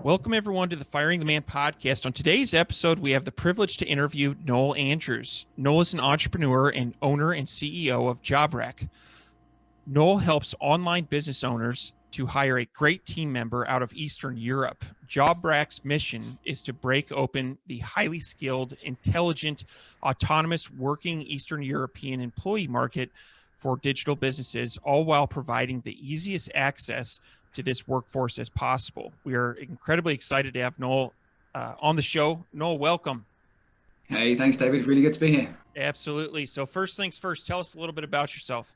Welcome, everyone, to the Firing the Man podcast. On today's episode, we have the privilege to interview Noel Andrews. Noel is an entrepreneur and owner and CEO of JobRack. Noel helps online business owners to hire a great team member out of Eastern Europe. JobRack's mission is to break open the highly skilled, intelligent, autonomous working Eastern European employee market for digital businesses, all while providing the easiest access to this workforce as possible. We are incredibly excited to have Noel on the show. Noel, welcome. Hey, thanks, David. Really good to be here. Absolutely. So first things first, tell us a little bit about yourself.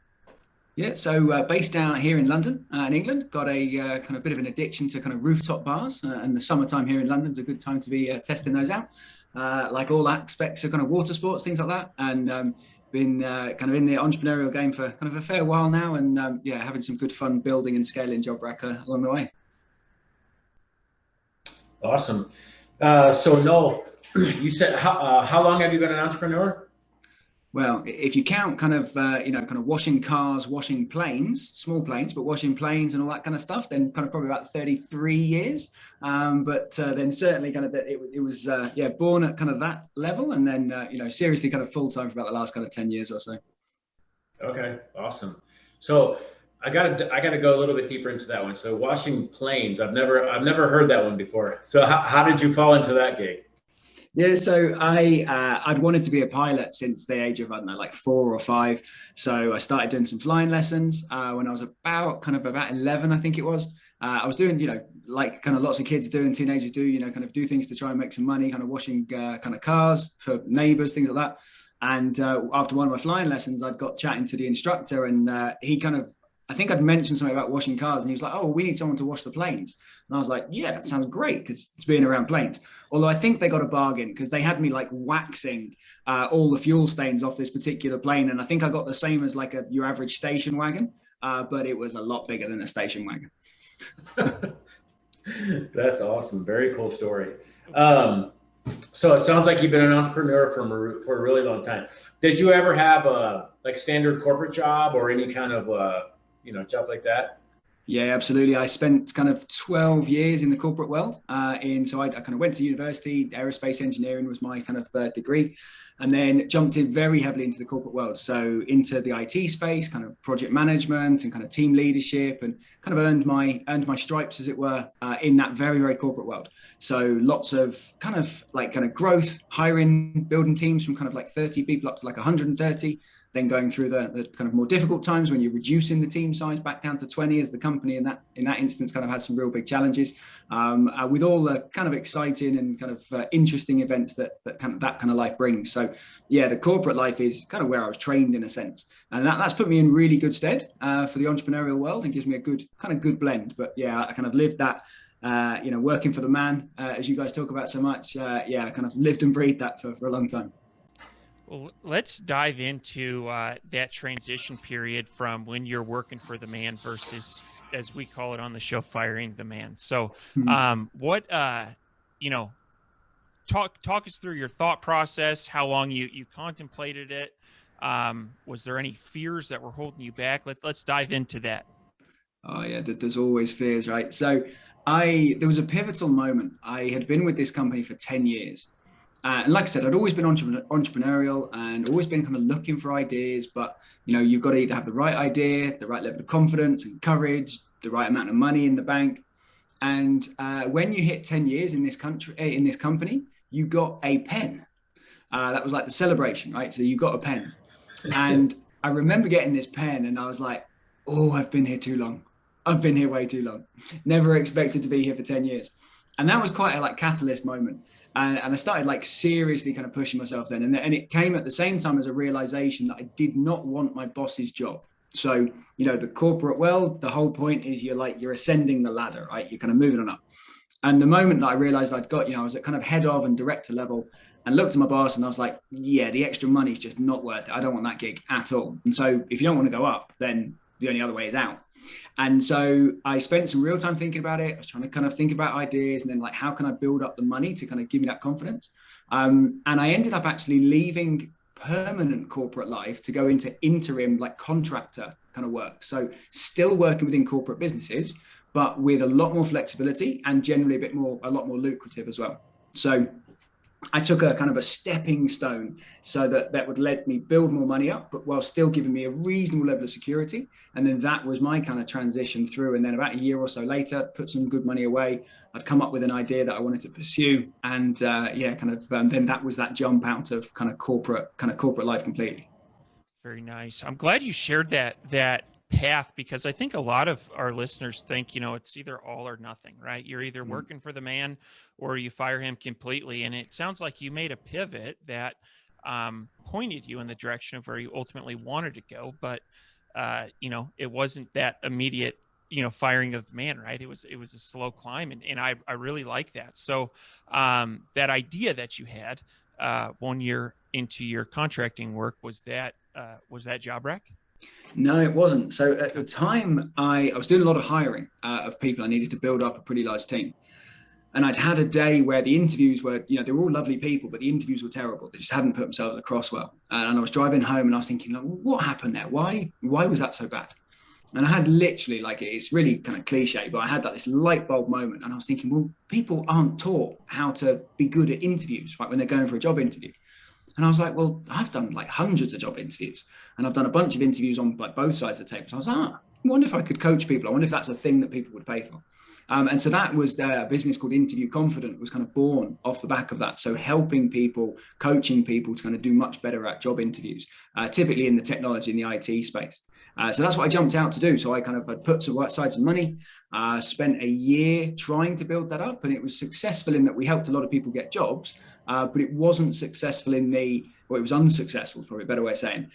Yeah, so based down here in London, in England, got a kind of bit of an addiction to kind of rooftop bars, and the summertime here in London is a good time to be testing those out, like all aspects of kind of water sports, things like that, and been kind of in the entrepreneurial game for kind of a fair while now, and having some good fun building and scaling JobRack along the way. Awesome. So Noel, you said how long have you been an entrepreneur? Well, if you count kind of washing cars, washing planes, small planes, but washing planes and all that kind of stuff, then kind of probably about 33 years. But then certainly kind of it was born at kind of that level, and then seriously kind of full time for about the last kind of 10 years or so. Okay, awesome. So I gotta go a little bit deeper into that one. So washing planes, I've never heard that one before. So how did you fall into that gig? Yeah, so I'd wanted to be a pilot since the age of, I don't know, like 4 or 5. So I started doing some flying lessons when I was about 11, I think it was. I was doing, like kind of lots of kids do and teenagers do, kind of do things to try and make some money, kind of washing kind of cars for neighbors, things like that. And after one of my flying lessons, I'd got chatting to the instructor, and he kind of, I think I'd mentioned something about washing cars, and he was like, "Oh, we need someone to wash the planes." And I was like, "Yeah, that sounds great," because it's being around planes. Although I think they got a bargain, because they had me like waxing all the fuel stains off this particular plane. And I think I got the same as like your average station wagon, but it was a lot bigger than a station wagon. That's awesome. Very cool story. So it sounds like you've been an entrepreneur for a really long time. Did you ever have a like standard corporate job or any kind of job like that? Yeah, absolutely. I spent kind of 12 years in the corporate world. So I kind of went to university. Aerospace engineering was my kind of degree, and then jumped in very heavily into the corporate world. So into the IT space, kind of project management and kind of team leadership, and kind of earned my stripes, as it were, in that very, very corporate world. So lots of kind of growth, hiring, building teams from kind of like 30 people up to like 130. Then going through the kind of more difficult times when you're reducing the team size back down to 20, as the company in that instance kind of had some real big challenges, with all the kind of exciting and kind of interesting events that kind of life brings. So yeah, the corporate life is kind of where I was trained in a sense, and that's put me in really good stead for the entrepreneurial world, and gives me a good blend. But yeah, I kind of lived that. Working for the man, as you guys talk about so much. I kind of lived and breathed that for a long time. Well, let's dive into that transition period from when you're working for the man versus, as we call it on the show, firing the man. So talk us through your thought process, how long you contemplated it. Was there any fears that were holding you back? Let's dive into that. Oh yeah, there's always fears, right? So there was a pivotal moment. I had been with this company for 10 years. And like I said, I'd always been entrepreneurial and always been kind of looking for ideas, but you've got to either have the right idea, the right level of confidence and courage, the right amount of money in the bank. And when you hit 10 years in this company, you got a pen. That was like the celebration, right? So you got a pen. And I remember getting this pen, and I was like, "Oh, I've been here too long. I've been here way too long. Never expected to be here for 10 years." And that was quite a catalyst moment. And I started seriously kind of pushing myself then. And it came at the same time as a realization that I did not want my boss's job. So, the corporate world, the whole point is you're ascending the ladder, right? You're kind of moving on up. And the moment that I realized I was at kind of head of and director level, and looked at my boss, and I was like, yeah, the extra money is just not worth it. I don't want that gig at all. And so if you don't want to go up, then the only other way is out. And so I spent some real time thinking about it. I was trying to kind of think about ideas, and then how can I build up the money to kind of give me that confidence? And I ended up actually leaving permanent corporate life to go into interim contractor kind of work. So still working within corporate businesses, but with a lot more flexibility and generally a lot more lucrative as well. So I took a kind of a stepping stone so that would let me build more money up, but while still giving me a reasonable level of security. And then that was my kind of transition through. And then about a year or so later, put some good money away. I'd come up with an idea that I wanted to pursue. And then that was that jump out of kind of corporate life completely. Very nice. I'm glad you shared that path, because I think a lot of our listeners think, it's either all or nothing, right? You're either working for the man or you fire him completely. And it sounds like you made a pivot that pointed you in the direction of where you ultimately wanted to go. But, it wasn't that immediate, firing of the man, right? It was a slow climb. And I really like that. So that idea that you had 1 year into your contracting work, was that JobRack? No, it wasn't. So at the time, I was doing a lot of hiring of people. I needed to build up a pretty large team. And I'd had a day where the interviews were, they were all lovely people, but the interviews were terrible. They just hadn't put themselves across well. And I was driving home and I was thinking, like, what happened there? Why was that so bad? And I had literally, like, it's really kind of cliche, but I had this light bulb moment. And I was thinking, well, people aren't taught how to be good at interviews, right, when they're going for a job interview. And I was like, well, I've done like hundreds of job interviews and I've done a bunch of interviews on like both sides of the table. So I was like, I wonder if I could coach people. I wonder if that's a thing that people would pay for. And so that was a business called Interview Confident was kind of born off the back of that. So helping people, coaching people to kind of do much better at job interviews, typically in the technology, in the IT space. So that's what I jumped out to do. So I put aside some money, spent a year trying to build that up. And it was successful in that we helped a lot of people get jobs, but it wasn't successful it was unsuccessful, probably a better way of saying,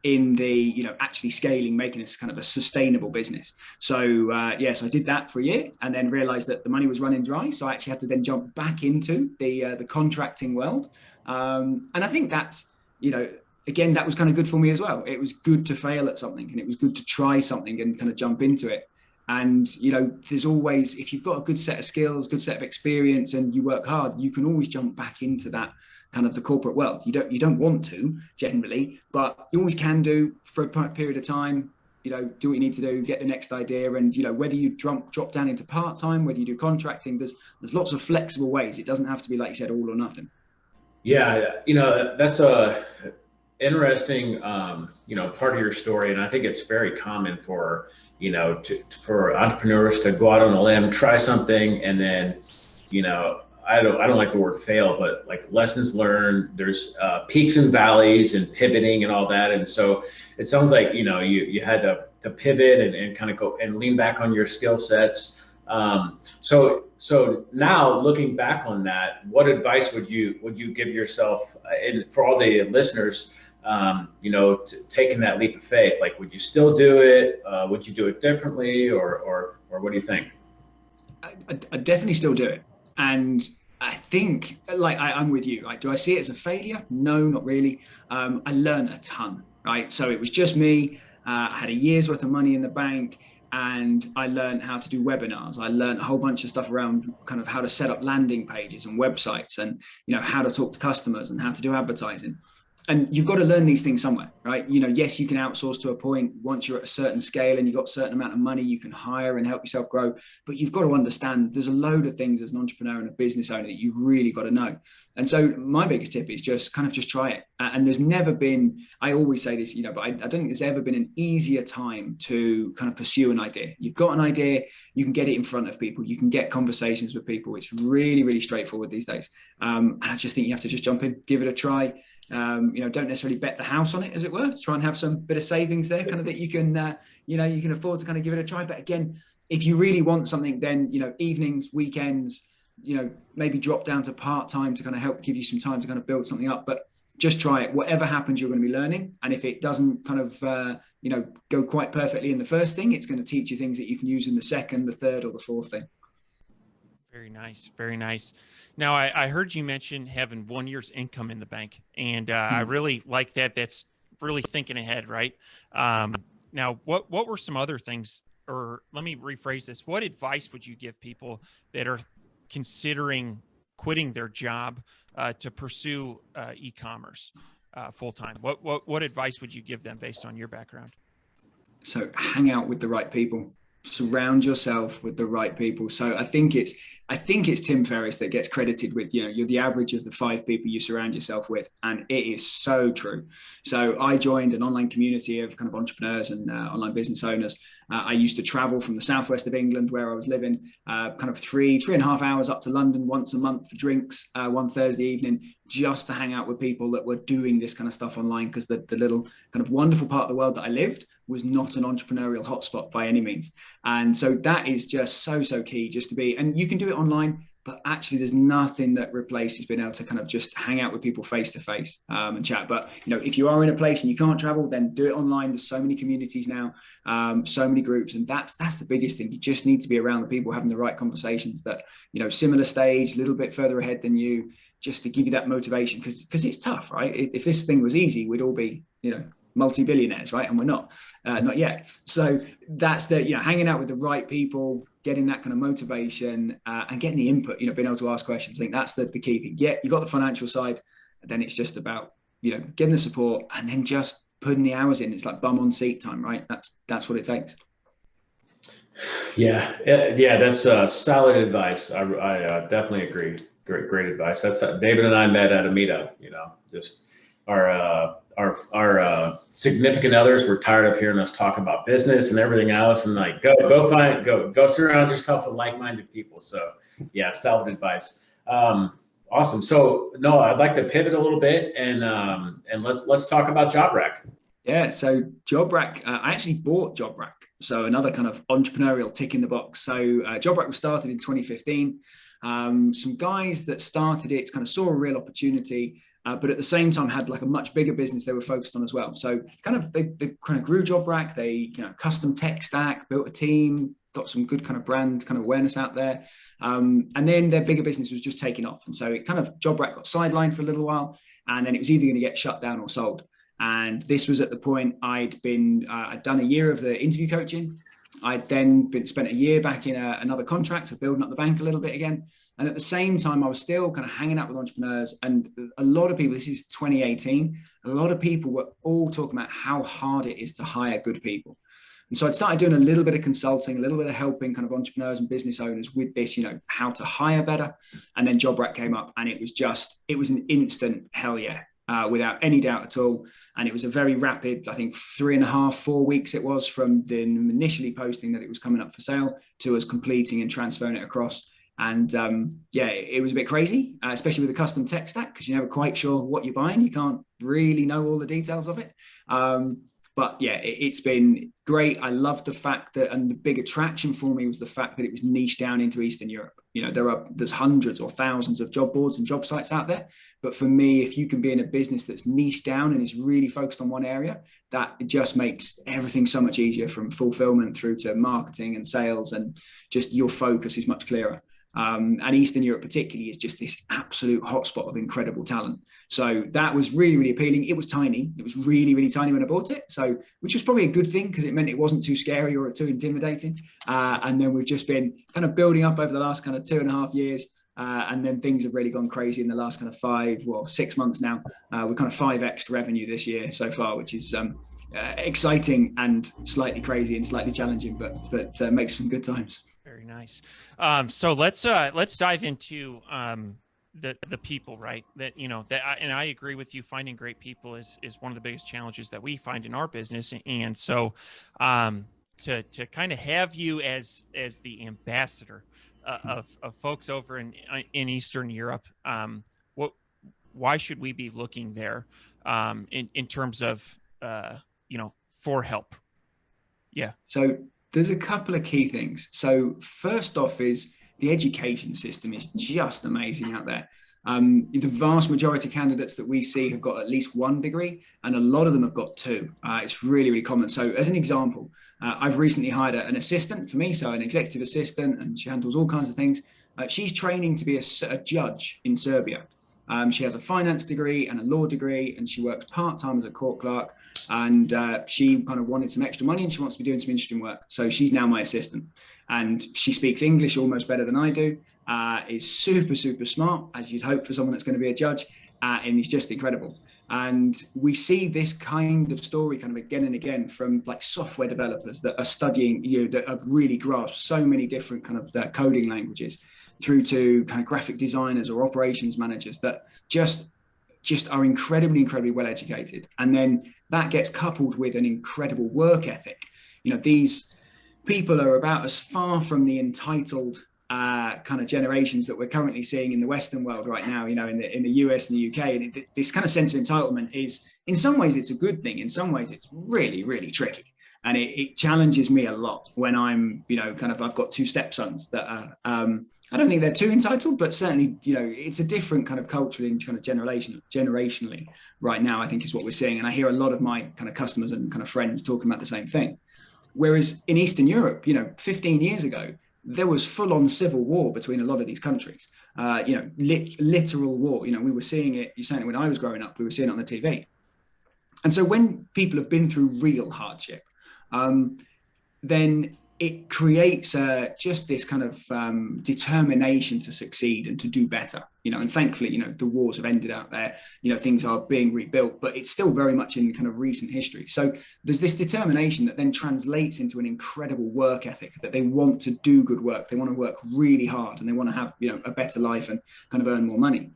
in the, actually scaling, making this kind of a sustainable business. So, so I did that for a year and then realized that the money was running dry. So I actually had to then jump back into the contracting world. And I think that's, again, that was kind of good for me as well. It was good to fail at something and it was good to try something and kind of jump into it. And, there's always, if you've got a good set of skills, good set of experience and you work hard, you can always jump back into that kind of the corporate world. You don't want to generally, but you always can do for a period of time, do what you need to do, get the next idea. And, whether you drop down into part-time, whether you do contracting, there's lots of flexible ways. It doesn't have to be, like you said, all or nothing. Yeah. That's a interesting, part of your story. And I think it's very common for, for entrepreneurs to go out on a limb, try something, and then, I don't like the word fail, but like lessons learned, there's peaks and valleys and pivoting and all that. And so it sounds like, you had to pivot and kind of go and lean back on your skill sets. So now looking back on that, what advice would you give yourself, and for all the listeners, taking that leap of faith? Like, would you still do it? Would you do it differently, or what do you think? I definitely still do it. And I think, like, I'm with you. Like, do I see it as a failure? No, not really. I learned a ton, right? So it was just me. I had a year's worth of money in the bank, and I learned how to do webinars. I learned a whole bunch of stuff around kind of how to set up landing pages and websites, and how to talk to customers and how to do advertising. And you've got to learn these things somewhere, right? Yes, you can outsource to a point. Once you're at a certain scale and you've got a certain amount of money, you can hire and help yourself grow. But you've got to understand there's a load of things as an entrepreneur and a business owner that you've really got to know. And so my biggest tip is just try it. And there's never been, I always say this, but I don't think there's ever been an easier time to kind of pursue an idea. You've got an idea, you can get it in front of people, you can get conversations with people. It's really, really straightforward these days. And I just think you have to just jump in, give it a try. Don't necessarily bet the house on it, as it were. Try and have some bit of savings there, kind of that you can, you can afford to kind of give it a try. But again, if you really want something, then, evenings, weekends, maybe drop down to part-time to kind of help give you some time to kind of build something up. But just try it. Whatever happens, you're going to be learning. And if it doesn't kind of, go quite perfectly in the first thing, it's going to teach you things that you can use in the second, the third, or the fourth thing. Very nice. Very nice. Now, I heard you mention having 1 year's income in the bank, and I really like that. That's really thinking ahead, right? Now, what were some other things, or let me rephrase this. What advice would you give people that are considering quitting their job to pursue e-commerce full-time? What advice would you give them based on your background? So hang out with the right people. Surround yourself with the right people. So I think it's Tim Ferriss that gets credited with, you're the average of the 5 people you surround yourself with. And it is so true. So I joined an online community of kind of entrepreneurs and online business owners. I used to travel from the southwest of England, where I was living, kind of 3.5 hours up to London once a month for drinks, one Thursday evening, just to hang out with people that were doing this kind of stuff online. Because the little kind of wonderful part of the world that I lived was not an entrepreneurial hotspot by any means. And so that is just so key, just to be, and you can do it online, but actually there's nothing that replaces being able to kind of just hang out with people face to face and chat. But, if you are in a place and you can't travel, then do it online. There's so many communities now, so many groups. And that's the biggest thing. You just need to be around the people having the right conversations that, similar stage, a little bit further ahead than you, just to give you that motivation. Because it's tough, right? If this thing was easy, we'd all be, multi-billionaires, right? And we're not yet. So that's hanging out with the right people, getting that kind of motivation, and getting the input, being able to ask questions. I think that's the key thing. Yeah, you got the financial side, then it's just about, getting the support and then just putting the hours in. It's like bum on seat time, right? That's what it takes. Yeah, that's solid advice. I definitely agree. Great advice. That's David and I met at a meetup. Just our significant others were tired of hearing us talk about business and everything else, and like go surround yourself with like-minded people. So yeah, solid advice. Awesome. So Noah, I'd like to pivot a little bit and let's talk about JobRack. Yeah, so JobRack, I actually bought JobRack. So another kind of entrepreneurial tick in the box. So JobRack was started in 2015. Some guys that started it kind of saw a real opportunity, but at the same time had like a much bigger business they were focused on as well. So they kind of grew JobRack. They custom tech stack, built a team, got some good kind of brand kind of awareness out there, and then their bigger business was just taking off. And so it kind of JobRack got sidelined for a little while, and then it was either going to get shut down or sold. And this was at the point I'd done a year of the interview coaching. I'd then spent a year back in another contract, so building up the bank a little bit again. And at the same time, I was still kind of hanging out with entrepreneurs. And a lot of people, this is 2018, a lot of people were all talking about how hard it is to hire good people. And so I started doing a little bit of consulting, a little bit of helping kind of entrepreneurs and business owners with this, how to hire better. And then JobRack came up, and it was an instant hell yeah. Without any doubt at all. And it was a very rapid, I think 3.5, 4 weeks it was from the initially posting that it was coming up for sale to us completing and transferring it across. And it was a bit crazy, especially with the custom tech stack, because you're never quite sure what you're buying. You can't really know all the details of it. But yeah, it's been great. I love the fact that, and the big attraction for me was the fact that it was niched down into Eastern Europe. There's hundreds or thousands of job boards and job sites out there. But for me, if you can be in a business that's niched down and is really focused on one area, that just makes everything so much easier, from fulfillment through to marketing and sales, and just your focus is much clearer. And Eastern Europe particularly is just this absolute hotspot of incredible talent. So that was really, really appealing. It was tiny. It was really, really tiny when I bought it. So, which was probably a good thing, because it meant it wasn't too scary or too intimidating. And then we've just been kind of building up over the last kind of 2.5 years. And then things have really gone crazy in the last kind of 6 months now. We're kind of 5x revenue this year so far, which is exciting and slightly crazy and slightly challenging, but makes some good times. Very nice. So let's dive into the people, right? And I agree with you. Finding great people is one of the biggest challenges that we find in our business. And so to kind of have you as the ambassador of folks over in Eastern Europe, why should we be looking there in terms of for help? Yeah. So there's a couple of key things. So first off is the education system is just amazing out there. The vast majority of candidates that we see have got at least 1 degree, and a lot of them have got 2. It's really, really common. So as an example, I've recently hired an assistant for me, so an executive assistant, and she handles all kinds of things. She's training to be a judge in Serbia. She has a finance degree and a law degree, and she works part-time as a court clerk. And she kind of wanted some extra money, and she wants to be doing some interesting work. So she's now my assistant, and she speaks English almost better than I do, is super, super smart, as you'd hope for someone that's going to be a judge. and it's just incredible. And we see this kind of story kind of again and again from like software developers that are studying, that have really grasped so many different kind of coding languages, through to kind of graphic designers or operations managers that just are incredibly well educated. And then that gets coupled with an incredible work ethic. These people are about as far from the entitled kind of generations that we're currently seeing in the Western world right now, in the US and the UK. And this kind of sense of entitlement is, in some ways, it's a good thing. In some ways, it's really tricky. And it challenges me a lot when I'm, I've got two stepsons that are, I don't think they're too entitled, but certainly, it's a different kind of culturally and kind of generationally right now, I think, is what we're seeing. And I hear a lot of my kind of customers and kind of friends talking about the same thing. Whereas in Eastern Europe, 15 years ago, there was full-on civil war between a lot of these countries, literal war. We were seeing it, certainly when I was growing up, we were seeing it on the TV. And so when people have been through real hardship, then it creates just this kind of determination to succeed and to do better, and thankfully, the wars have ended out there, things are being rebuilt, but it's still very much in kind of recent history. So there's this determination that then translates into an incredible work ethic, that they want to do good work. They want to work really hard and they want to have, a better life and kind of earn more money.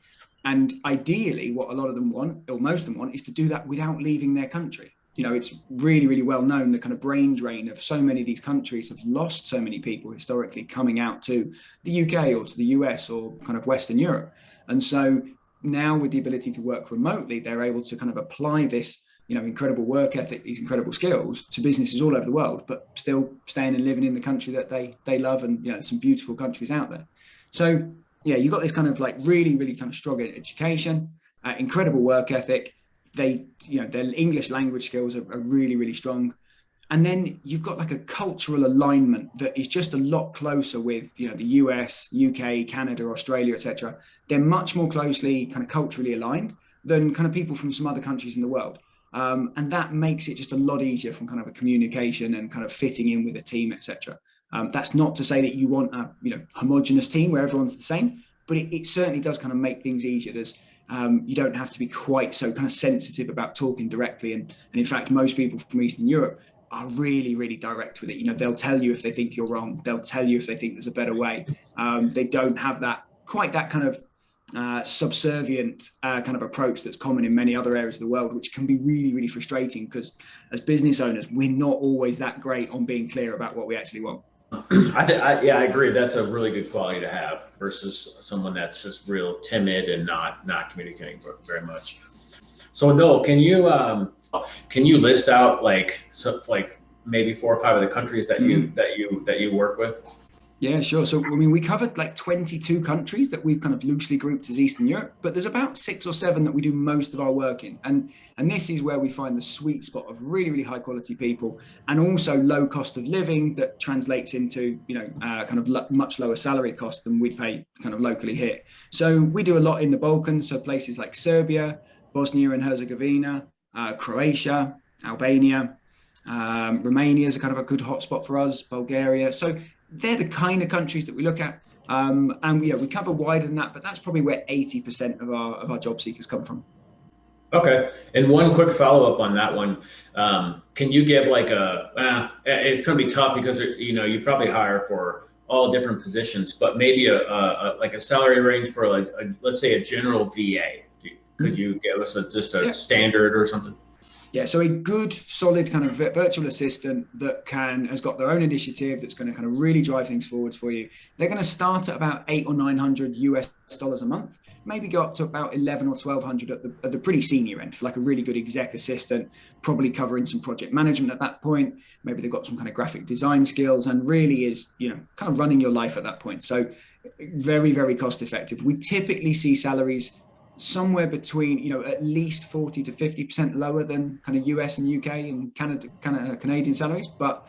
And ideally, what a lot of them want, or most of them want, is to do that without leaving their country. It's really well known, the kind of brain drain of so many of these countries have lost so many people historically coming out to the UK or to the US or kind of Western Europe. And so now with the ability to work remotely, they're able to kind of apply this, incredible work ethic, these incredible skills to businesses all over the world, but still staying and living in the country that they love. And, some beautiful countries out there. So, yeah, you've got this kind of like really kind of strong education, incredible work ethic. Their English language skills are really strong. And then you've got like a cultural alignment that is just a lot closer with, the US, UK, Canada, Australia, etc. They're much more closely kind of culturally aligned than kind of people from some other countries in the world. And that makes it just a lot easier from kind of a communication and kind of fitting in with a team, etc. That's not to say that you want a homogenous team where everyone's the same, but it certainly does kind of make things easier. You don't have to be quite so kind of sensitive about talking directly. And in fact, most people from Eastern Europe are really direct with it. They'll tell you if they think you're wrong. They'll tell you if they think there's a better way. They don't have that kind of subservient kind of approach that's common in many other areas of the world, which can be really frustrating because as business owners, we're not always that great on being clear about what we actually want. I agree. That's a really good quality to have versus someone that's just real timid and not communicating very much. So Noel, can you list out like maybe 4 or 5 of the countries that you work with? Yeah, sure. So, we covered like 22 countries that we've kind of loosely grouped as Eastern Europe, but there's about 6 or 7 that we do most of our work in. And this is where we find the sweet spot of really high quality people and also low cost of living that translates into, kind of much lower salary costs than we pay kind of locally here. So we do a lot in the Balkans. So places like Serbia, Bosnia and Herzegovina, Croatia, Albania, Romania is a kind of a good hotspot for us, Bulgaria. So they're the kind of countries that we look at. And we cover wider than that, but that's probably where 80% of our job seekers come from. Okay. And one quick follow-up on that one. Can you give like it's going to be tough because, you probably hire for all different positions, but maybe like a salary range for let's say a general VA. Could you give us just a standard or something? Yeah, so a good, solid kind of virtual assistant that has got their own initiative, that's going to kind of really drive things forwards for you. They're going to start at about $800 or $900 a month, maybe go up to about 11 or 1200 at the pretty senior end for like a really good exec assistant, probably covering some project management at that point. Maybe they've got some kind of graphic design skills and really is, kind of running your life at that point. So very cost effective. We typically see salaries somewhere between, at least 40 to 50% lower than kind of US and UK and Canada, kind of Canadian salaries, but,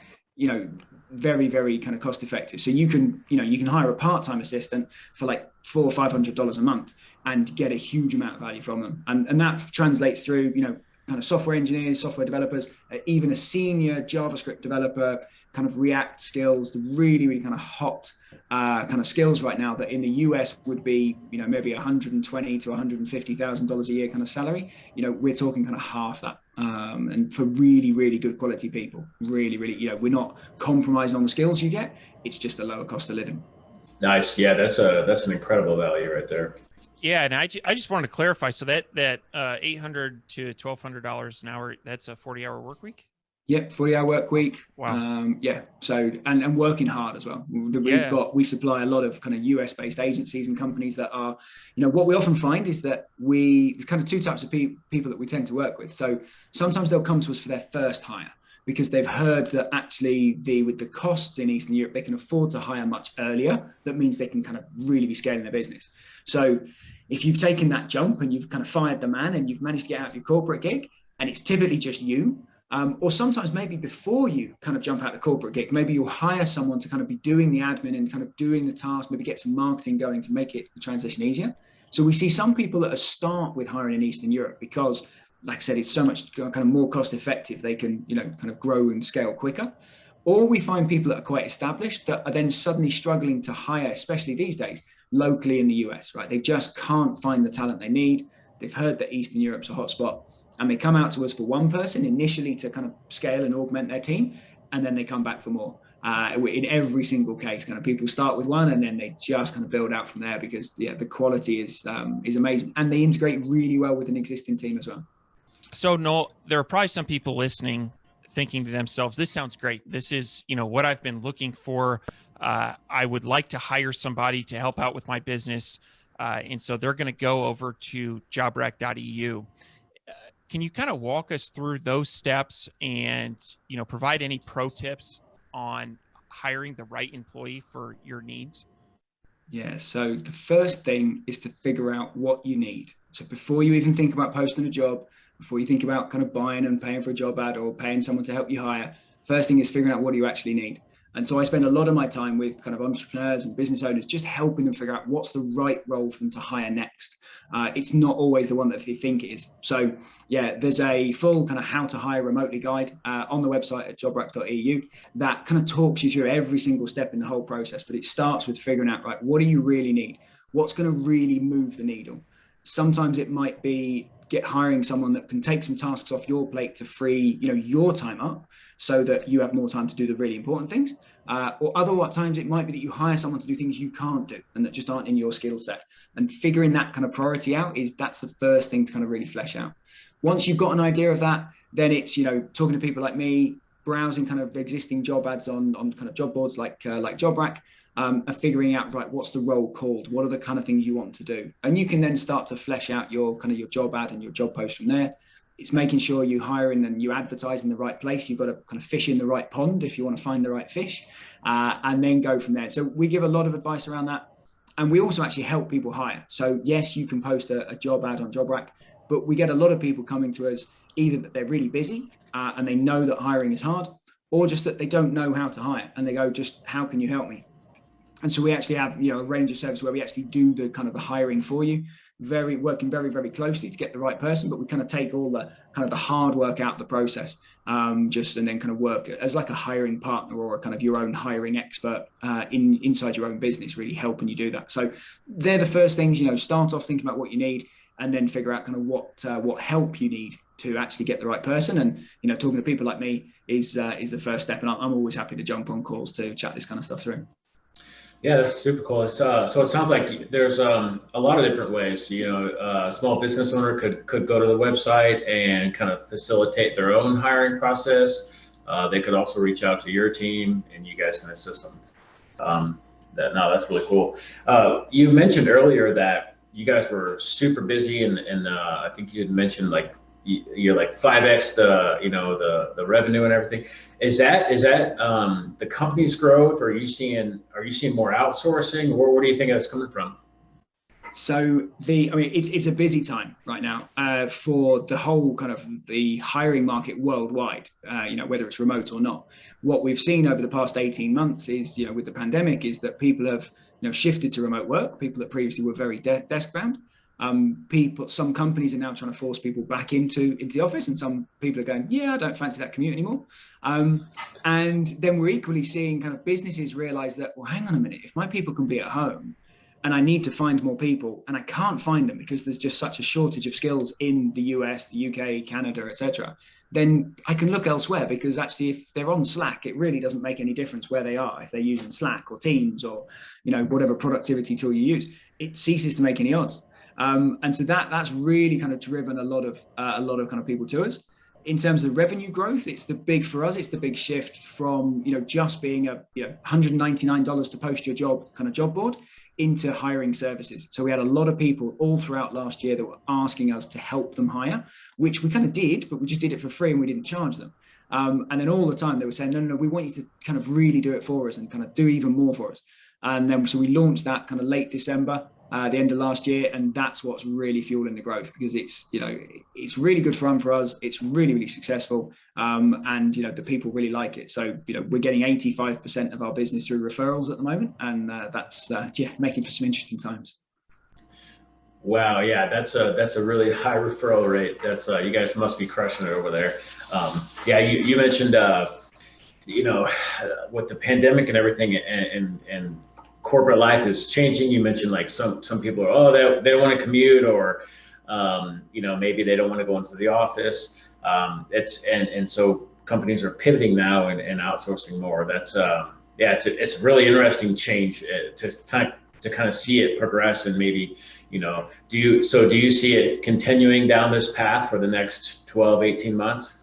very kind of cost effective. So you can hire a part-time assistant for like $400 or $500 a month and get a huge amount of value from them. And that translates through, kind of software engineers, software developers, even a senior JavaScript developer, kind of React skills, the really kind of hot kind of skills right now that in the US would be, maybe $120,000 to $150,000 a year kind of salary. We're talking kind of half that. And for really, really good quality people, really, really, we're not compromising on the skills you get. It's just a lower cost of living. Nice. Yeah, that's an incredible value right there. Yeah, and I just wanted to clarify. So that $800 to $1,200 an hour, that's a 40-hour work week? Yep, 40-hour work week. Wow. Yeah. So and working hard as well. We supply a lot of kind of US-based agencies and companies that are, what we often find is that there's kind of two types of people that we tend to work with. So sometimes they'll come to us for their first hire because they've heard that actually with the costs in Eastern Europe, they can afford to hire much earlier. That means they can kind of really be scaling their business. So if you've taken that jump and you've kind of fired the man and you've managed to get out of your corporate gig and it's typically just you, or sometimes maybe before you kind of jump out the corporate gig, maybe you'll hire someone to kind of be doing the admin and kind of doing the task, maybe get some marketing going to make the transition easier. So we see some people that start with hiring in Eastern Europe because, like I said, it's so much kind of more cost effective. They can, kind of grow and scale quicker. Or we find people that are quite established that are then suddenly struggling to hire, especially these days, locally in the US, right? They just can't find the talent they need. They've heard that Eastern Europe's a hotspot. And they come out to us for one person initially to kind of scale and augment their team, and then they come back for more. In every single case, kind of people start with one, and then they just kind of build out from there because the quality is amazing, and they integrate really well with an existing team as well. So Noel, there are probably some people listening thinking to themselves, "This sounds great. This is what I've been looking for. I would like to hire somebody to help out with my business," and so they're going to go over to JobRack.eu. Can you kind of walk us through those steps and, provide any pro tips on hiring the right employee for your needs? Yeah. So the first thing is to figure out what you need. So before you even think about posting a job, before you think about kind of buying and paying for a job ad or paying someone to help you hire, first thing is figuring out what do you actually need. And so I spend a lot of my time with kind of entrepreneurs and business owners, just helping them figure out what's the right role for them to hire next. It's not always the one that they think it is. So yeah, there's a full kind of how to hire remotely guide on the website at jobrack.eu that kind of talks you through every single step in the whole process. But it starts with figuring out, right, what do you really need? What's going to really move the needle? Sometimes it might be hiring someone that can take some tasks off your plate to free, your time up so that you have more time to do the really important things. Or other times it might be that you hire someone to do things you can't do and that just aren't in your skill set. And figuring that kind of priority out that's the first thing to kind of really flesh out. Once you've got an idea of that, then it's, talking to people like me, browsing kind of existing job ads on kind of job boards like JobRack, and figuring out, right, what's the role called? What are the kind of things you want to do? And you can then start to flesh out your job ad and your job post from there. It's making sure you hire in and you advertise in the right place. You've got to kind of fish in the right pond if you want to find the right fish, and then go from there. So we give a lot of advice around that. And we also actually help people hire. So yes, you can post a job ad on JobRack, but we get a lot of people coming to us either that they're really busy and they know that hiring is hard, or just that they don't know how to hire and they go, just how can you help me? And so we actually have, a range of services where we actually do the kind of the hiring for you, working very, very closely to get the right person. But we kind of take all the kind of the hard work out of the process, and then kind of work as like a hiring partner or a kind of your own hiring expert inside your own business, really helping you do that. So they're the first things, start off thinking about what you need and then figure out kind of what help you need to actually get the right person. And, talking to people like me is the first step. And I'm always happy to jump on calls to chat this kind of stuff through. Yeah, that's super cool. It's, so it sounds like there's a lot of different ways. A small business owner could go to the website and kind of facilitate their own hiring process. They could also reach out to your team, and you guys can assist them. That's really cool. You mentioned earlier that you guys were super busy, and I think you had mentioned like you're like 5x the revenue and everything. Is that the company's growth, or are you seeing more outsourcing, or where do you think that's coming from? So it's a busy time right now for the whole kind of the hiring market worldwide, whether it's remote or not. What we've seen over the past 18 months is, with the pandemic, is that people have shifted to remote work. People that previously were very desk bound. Some companies are now trying to force people back into the office, and some people are going, yeah, I don't fancy that commute anymore. And then we're equally seeing kind of businesses realize that, well, hang on a minute, if my people can be at home and I need to find more people and I can't find them because there's just such a shortage of skills in the US, the UK, Canada, etc., then I can look elsewhere, because actually if they're on Slack, it really doesn't make any difference where they are. If they're using Slack or Teams or, whatever productivity tool you use, it ceases to make any odds. And so that's really kind of driven a lot of kind of people to us. In terms of revenue growth, it's the big shift from, just being a $199 to post your job kind of job board into hiring services. So we had a lot of people all throughout last year that were asking us to help them hire, which we kind of did, but we just did it for free and we didn't charge them. And then all the time they were saying, no, we want you to kind of really do it for us and kind of do even more for us. And then so we launched that kind of late December, the end of last year, and that's what's really fueling the growth, because it's really good fun for us. It's really, really successful, and the people really like it. So we're getting 85% of our business through referrals at the moment, and that's making for some interesting times. Wow, yeah, that's a really high referral rate. That's you guys must be crushing it over there. You mentioned with the pandemic and everything, and corporate life is changing. You mentioned like some people are, they don't want to commute, or maybe they don't want to go into the office. And so companies are pivoting now and outsourcing more. That's it's a really interesting change to kind of see it progress. And maybe do you see it continuing down this path for the next 12-18 months?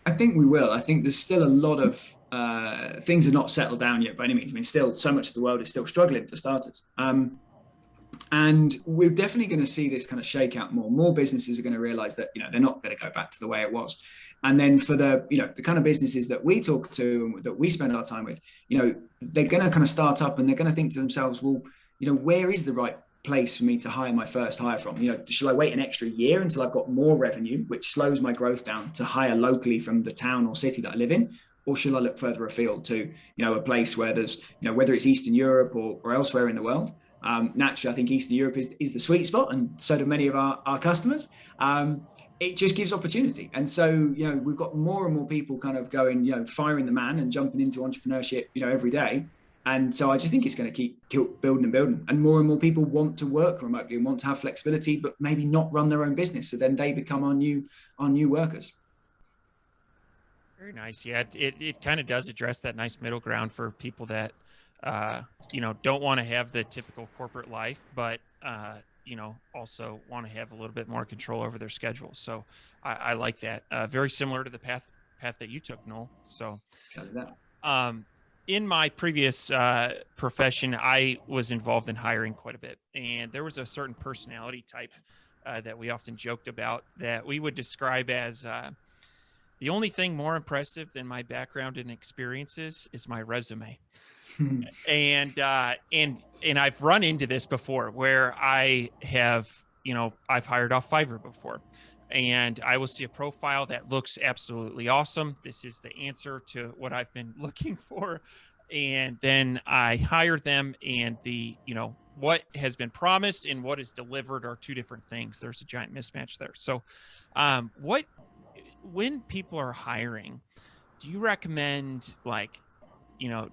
I think we will. I think there's still a lot of things are not settled down yet by any means. I mean, still so much of the world is still struggling, for starters. And we're definitely going to see this kind of shake out more. More businesses are going to realize that, they're not going to go back to the way it was. And then for the kind of businesses that we talk to and that we spend our time with, they're going to kind of start up and they're going to think to themselves, well, where is the right place for me to hire my first hire from? Should I wait an extra year until I've got more revenue, which slows my growth down, to hire locally from the town or city that I live in? Or should I look further afield to, a place where there's, whether it's Eastern Europe or elsewhere in the world? Naturally, I think Eastern Europe is the sweet spot, and so do many of our customers. It just gives opportunity. And so, we've got more and more people kind of going, firing the man and jumping into entrepreneurship, every day. And so I just think it's going to keep building and building. And more people want to work remotely and want to have flexibility, but maybe not run their own business. So then they become our new workers. Very nice. Yeah, it kind of does address that nice middle ground for people that, don't want to have the typical corporate life, but, also want to have a little bit more control over their schedule. So I like that. Very similar to the path that you took, Noel. So in my previous profession, I was involved in hiring quite a bit. And there was a certain personality type that we often joked about that we would describe as the only thing more impressive than my background and experiences is my resume. And I've run into this before where I have, I've hired off Fiverr before, and I will see a profile that looks absolutely awesome. This is the answer to what I've been looking for. And then I hire them, and what has been promised and what is delivered are two different things. There's a giant mismatch there. So when people are hiring, do you recommend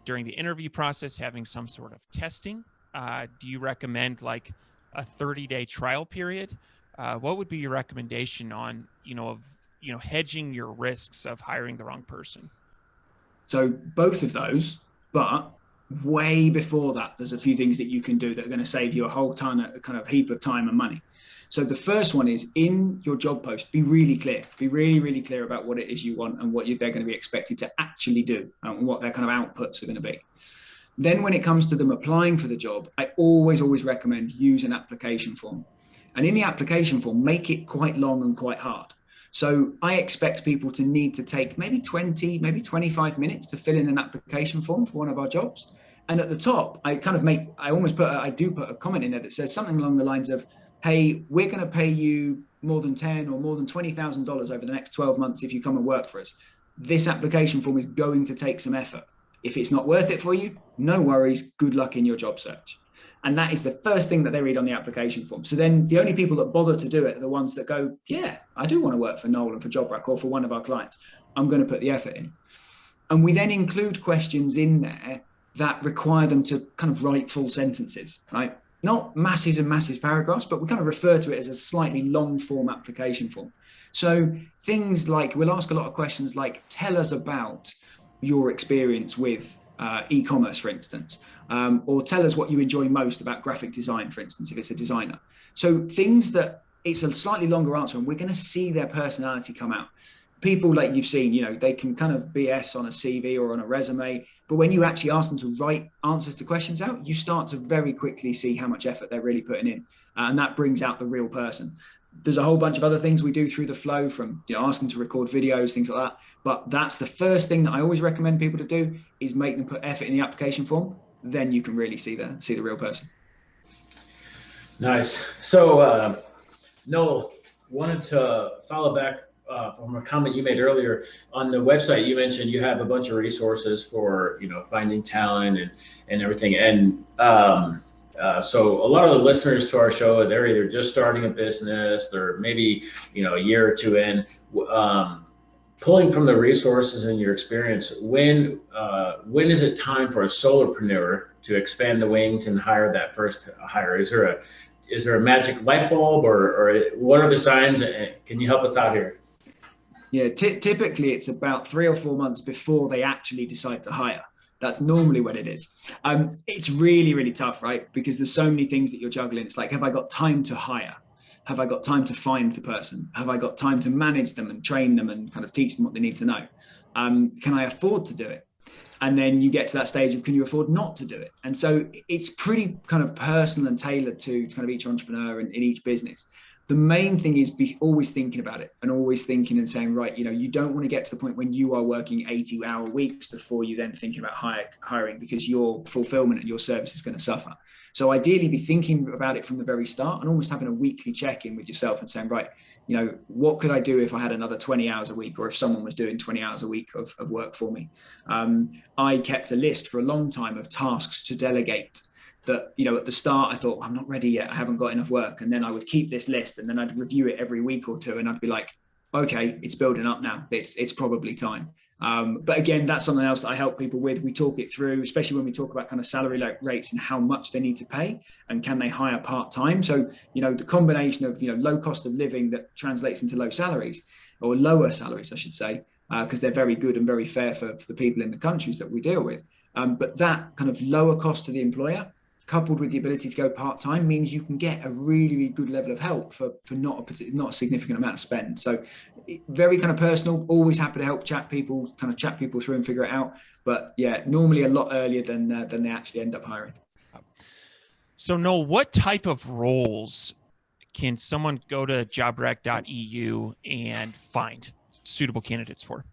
during the interview process having some sort of testing? Do you recommend like a 30-day trial period? What would be your recommendation on, hedging your risks of hiring the wrong person? So both of those, but way before that, there's a few things that you can do that are going to save you a whole ton of kind of heap of time and money. So the first one is, in your job post, be really clear. Be really, really clear about what it is you want and what they're going to be expected to actually do and what their kind of outputs are going to be. Then when it comes to them applying for the job, I always recommend use an application form. And in the application form, make it quite long and quite hard. So I expect people to need to take maybe 20, maybe 25 minutes to fill in an application form for one of our jobs. And at the top, I put a comment in there that says something along the lines of, hey, we're going to pay you more than $10,000 or more than $20,000 over the next 12 months if you come and work for us. This application form is going to take some effort. If it's not worth it for you, no worries. Good luck in your job search. And that is the first thing that they read on the application form. So then the only people that bother to do it are the ones that go, yeah, I do want to work for Noel and for JobRack or for one of our clients. I'm going to put the effort in. And we then include questions in there that require them to kind of write full sentences, right? Not masses and masses paragraphs, but we kind of refer to it as a slightly long form application form. So things like, we'll ask a lot of questions like, tell us about your experience with e-commerce, for instance, or tell us what you enjoy most about graphic design, for instance, if it's a designer. So things that it's a slightly longer answer, and we're going to see their personality come out. People like you've seen, they can kind of BS on a CV or on a resume, but when you actually ask them to write answers to questions out, you start to very quickly see how much effort they're really putting in, and that brings out the real person. There's a whole bunch of other things we do through the flow, from ask them to record videos, things like that. But that's the first thing that I always recommend people to do, is make them put effort in the application form. Then you can really see the real person. Nice. So Noel, wanted to follow back from a comment you made earlier. On the website, you mentioned you have a bunch of resources for finding talent and everything. And so a lot of the listeners to our show, they're either just starting a business, they're maybe a year or two in. Pulling from the resources and your experience, when is it time for a solopreneur to expand the wings and hire that first hire? Is there a magic light bulb, or what are the signs? Can you help us out here? Yeah, typically it's about 3 or 4 months before they actually decide to hire. That's normally when it is. It's really, really tough, right? Because there's so many things that you're juggling. It's like, have I got time to hire? Have I got time to find the person? Have I got time to manage them and train them and kind of teach them what they need to know? Can I afford to do it? And then you get to that stage of, can you afford not to do it? And so it's pretty kind of personal and tailored to kind of each entrepreneur in each business. The main thing is be always thinking about it, and always thinking and saying, right, you don't want to get to the point when you are working 80-hour weeks before you then thinking about hiring, because your fulfillment and your service is going to suffer. So ideally be thinking about it from the very start, and almost having a weekly check-in with yourself and saying, right, what could I do if I had another 20 hours a week, or if someone was doing 20 hours a week of work for me? I kept a list for a long time of tasks to delegate that, at the start I thought, I'm not ready yet, I haven't got enough work. And then I would keep this list, and then I'd review it every week or two, and I'd be like, okay, it's building up now. It's probably time. But again, that's something else that I help people with. We talk it through, especially when we talk about kind of salary rates and how much they need to pay, and can they hire part-time? So, the combination of, low cost of living that translates into low salaries, or lower salaries, I should say, because they're very good and very fair for the people in the countries that we deal with. But that kind of lower cost to the employer, coupled with the ability to go part-time, means you can get a really, really good level of help for not a significant amount of spend. So very kind of personal, always happy to help chat people through and figure it out. But yeah, normally a lot earlier than they actually end up hiring. So Noel, what type of roles can someone go to jobrack.eu and find suitable candidates for?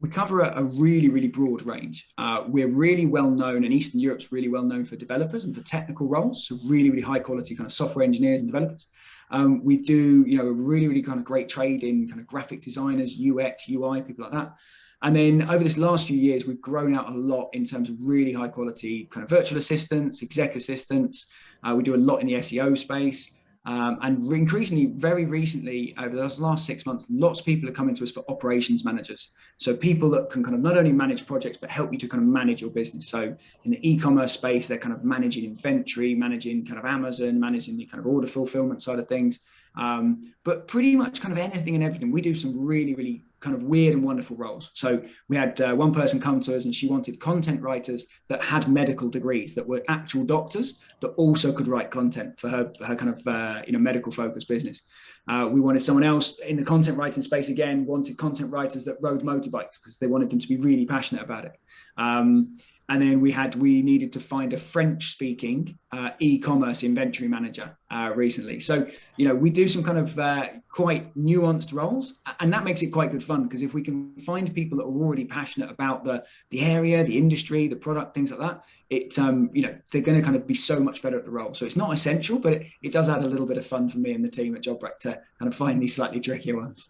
We cover a really, really broad range. We're really well known, and Eastern Europe's really well known for developers and for technical roles. So really, really high quality kind of software engineers and developers. We do, a really, really kind of great trade in kind of graphic designers, UX, UI, people like that. And then over this last few years, we've grown out a lot in terms of really high quality kind of virtual assistants, exec assistants. We do a lot in the SEO space. And increasingly, very recently, over the last 6 months, lots of people are coming to us for operations managers. So people that can kind of not only manage projects, but help you to kind of manage your business. So in the e-commerce space, they're kind of managing inventory, managing kind of Amazon, managing the kind of order fulfillment side of things. But pretty much kind of anything and everything. We do some really, really kind of weird and wonderful roles. So we had one person come to us, and she wanted content writers that had medical degrees, that were actual doctors that also could write content for her kind of medical focused business. We wanted someone else in the content writing space, again, wanted content writers that rode motorbikes because they wanted them to be really passionate about it. And then we needed to find a French-speaking e-commerce inventory manager recently. So, we do some kind of quite nuanced roles, and that makes it quite good fun, because if we can find people that are already passionate about the area, the industry, the product, things like that, they're going to kind of be so much better at the role. So it's not essential, but it does add a little bit of fun for me and the team at JobRack to kind of find these slightly trickier ones.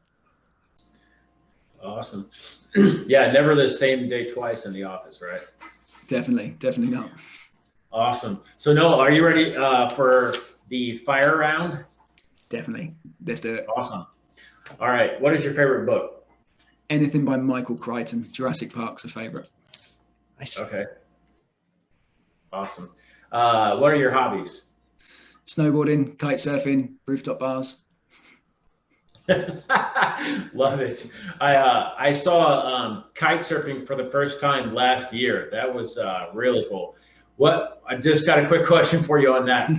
Awesome. Yeah, never the same day twice in the office, right? Definitely not. Awesome. So Noel, are you ready for the fire round? Definitely. Let's do it. Awesome. All right. What is your favorite book? Anything by Michael Crichton. Jurassic Park's a favorite. Nice. Okay. Awesome. What are your hobbies? Snowboarding, kite surfing, rooftop bars. Love it. I saw kite surfing for the first time last year. That was really cool. I just got a quick question for you on that.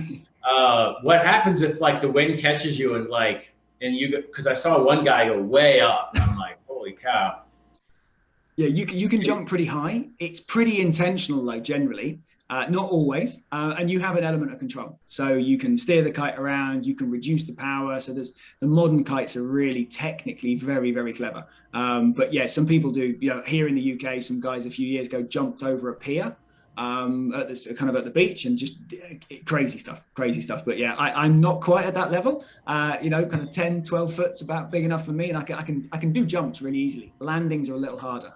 What happens if like the wind catches you and you because I saw one guy go way up. And I'm like, holy cow. Yeah, you can jump pretty high. It's pretty intentional, like generally, not always, and you have an element of control. So you can steer the kite around, you can reduce the power. So the modern kites are really technically very, very clever. But yeah, some people do. Here in the UK, some guys a few years ago jumped over a pier at the beach and just crazy stuff. But yeah, I'm not quite at that level. Kind of 10, 12 foot's about big enough for me, and I can do jumps really easily. Landings are a little harder.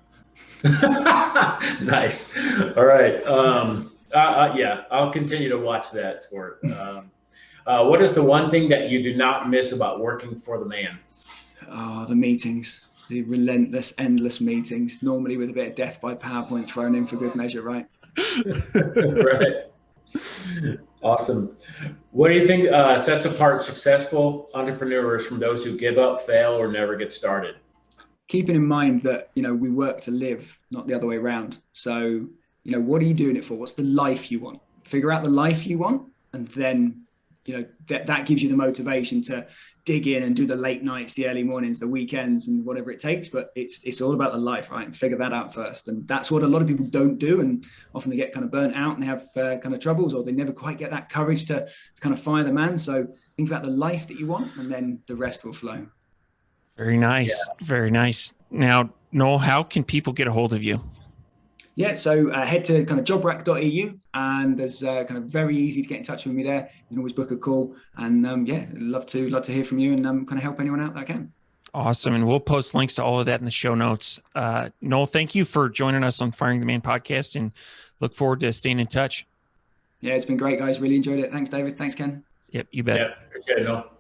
Nice. All right. Yeah, I'll continue to watch that sport. What is the one thing that you do not miss about working for the man? Oh, the meetings, the relentless, endless meetings, normally with a bit of death by PowerPoint thrown in for good measure, right? Right. Awesome. What do you think sets apart successful entrepreneurs from those who give up, fail, or never get started? Keeping in mind that, we work to live, not the other way around. So, what are you doing it for? What's the life you want? Figure out the life you want. And then, that gives you the motivation to dig in and do the late nights, the early mornings, the weekends, and whatever it takes. But it's all about the life, right? And figure that out first. And that's what a lot of people don't do. And often they get kind of burnt out and have kind of troubles, or they never quite get that courage to kind of fire the man. So think about the life that you want, and then the rest will flow. Very nice. Yeah. Very nice. Now, Noel, how can people get a hold of you? Yeah, so head to kind of jobrack.eu, and there's kind of very easy to get in touch with me there. You can always book a call, and love to hear from you and kind of help anyone out that I can. Awesome. And we'll post links to all of that in the show notes. Noel, thank you for joining us on Firing the Man podcast, and look forward to staying in touch. Yeah, it's been great, guys. Really enjoyed it. Thanks, David. Thanks, Ken. Yep, you bet. Yeah, appreciate it, Noel.